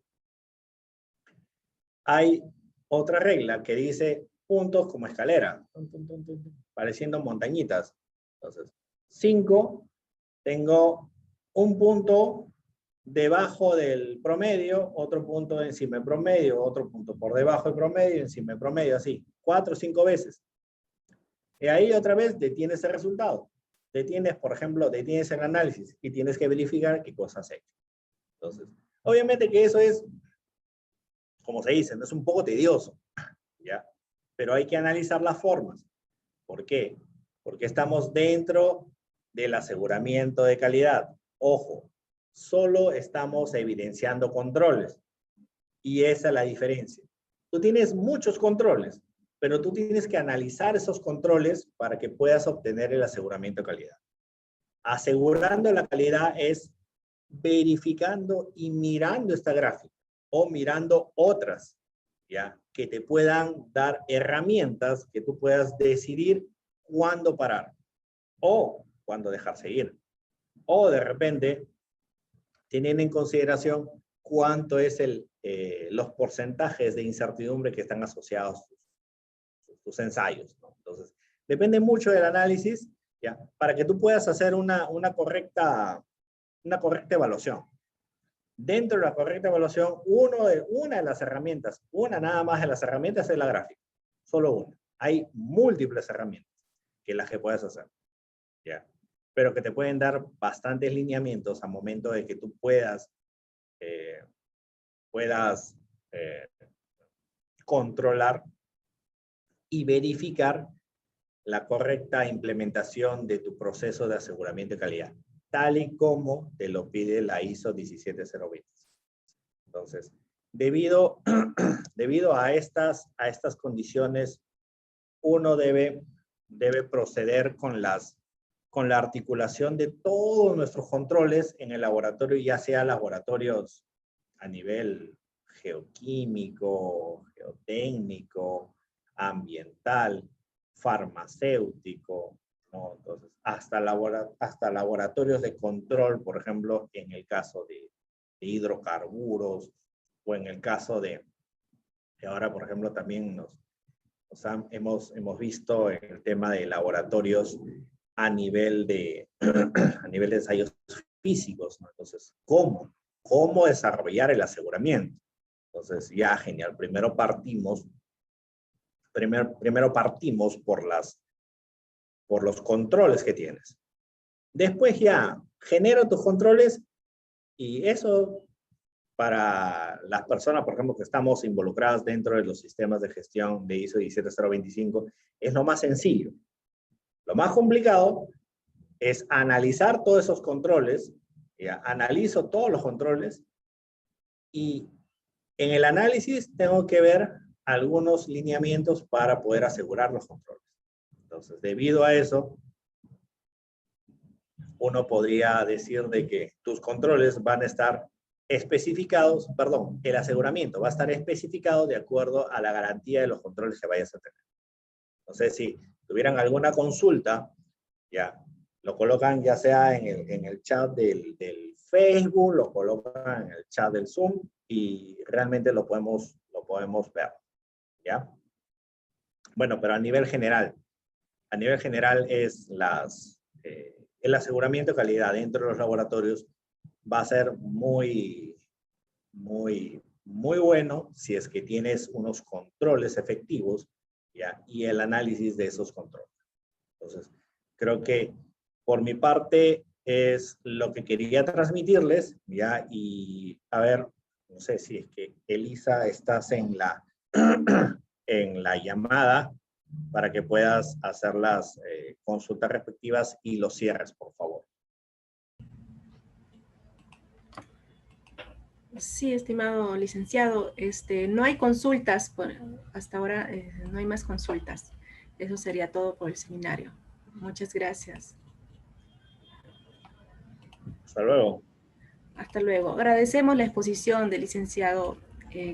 Hay otra regla que dice puntos como escalera, pareciendo montañitas. Entonces, 5, tengo un punto debajo del promedio, otro punto encima del promedio, otro punto por debajo del promedio, encima del promedio, así, 4 o 5 veces. Y ahí otra vez detienes el resultado. Detienes, por ejemplo, detienes el análisis y tienes que verificar qué cosas has hecho. Entonces, obviamente que eso es, como se dice, no es un poco tedioso, ¿ya? Pero hay que analizar las formas. ¿Por qué? Porque estamos dentro del aseguramiento de calidad. Ojo, solo estamos evidenciando controles. Y esa es la diferencia. Tú tienes muchos controles, pero tú tienes que analizar esos controles para que puedas obtener el aseguramiento de calidad. Asegurando la calidad es verificando y mirando esta gráfica o mirando otras, ¿ya? Que te puedan dar herramientas que tú puedas decidir cuándo parar o cuándo dejar seguir. O de repente, teniendo en consideración cuánto es los porcentajes de incertidumbre que están asociados a tus ensayos, ¿no? Entonces, depende mucho del análisis, ¿ya? Para que tú puedas hacer una correcta evaluación. Dentro de la correcta evaluación, una de las herramientas, una nada más de las herramientas es la gráfica. Solo una. Hay múltiples herramientas que las que puedes hacer, ¿ya? Pero que te pueden dar bastantes lineamientos al momento de que tú puedas controlar y verificar la correcta implementación de tu proceso de aseguramiento de calidad, tal y como te lo pide la ISO 17020. Entonces, debido a estas condiciones, uno debe proceder con la articulación de todos nuestros controles en el laboratorio, ya sea laboratorios a nivel geoquímico, geotécnico, ambiental, farmacéutico, ¿no? Entonces, hasta laboratorios de control, por ejemplo, en el caso de hidrocarburos, o en el caso de ahora, por ejemplo, también hemos visto el tema de laboratorios a nivel de ensayos físicos, ¿no? Entonces, ¿cómo desarrollar el aseguramiento? Entonces, ya, genial. Primero partimos por los controles que tienes. Después ya genero tus controles y eso para las personas, por ejemplo, que estamos involucradas dentro de los sistemas de gestión de ISO 17025, es lo más sencillo. Lo más complicado es analizar todos esos controles, ¿ya? Analizo todos los controles y en el análisis tengo que ver algunos lineamientos para poder asegurar los controles. Entonces, debido a eso, uno podría decir de que tus controles van a estar especificados, perdón, el aseguramiento va a estar especificado de acuerdo a la garantía de los controles que vayas a tener. Entonces, si tuvieran alguna consulta, ya lo colocan ya sea en el chat del Facebook, lo colocan en el chat del Zoom y realmente lo podemos ver, ¿ya? Bueno, pero a nivel general es el aseguramiento de calidad dentro de los laboratorios va a ser muy bueno si es que tienes unos controles efectivos, ¿ya? Y el análisis de esos controles. Entonces, creo que por mi parte es lo que quería transmitirles, ¿ya? Y a ver, no sé si es que Elisa estás en la llamada para que puedas hacer las consultas respectivas y los cierres, por favor. Sí, estimado licenciado, no hay consultas, hasta ahora no hay más consultas. Eso sería todo por el seminario. Muchas gracias. Hasta luego. Hasta luego. Agradecemos la exposición del licenciado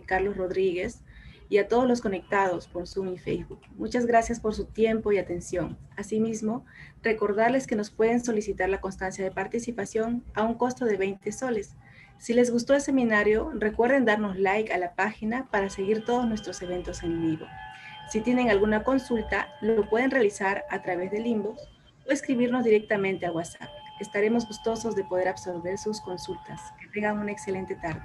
Carlos Rodríguez y a todos los conectados por Zoom y Facebook. Muchas gracias por su tiempo y atención. Asimismo, recordarles que nos pueden solicitar la constancia de participación a un costo de 20 soles. Si les gustó el seminario, recuerden darnos like a la página para seguir todos nuestros eventos en vivo. Si tienen alguna consulta, lo pueden realizar a través del inbox o escribirnos directamente a WhatsApp. Estaremos gustosos de poder absorber sus consultas. Que tengan una excelente tarde.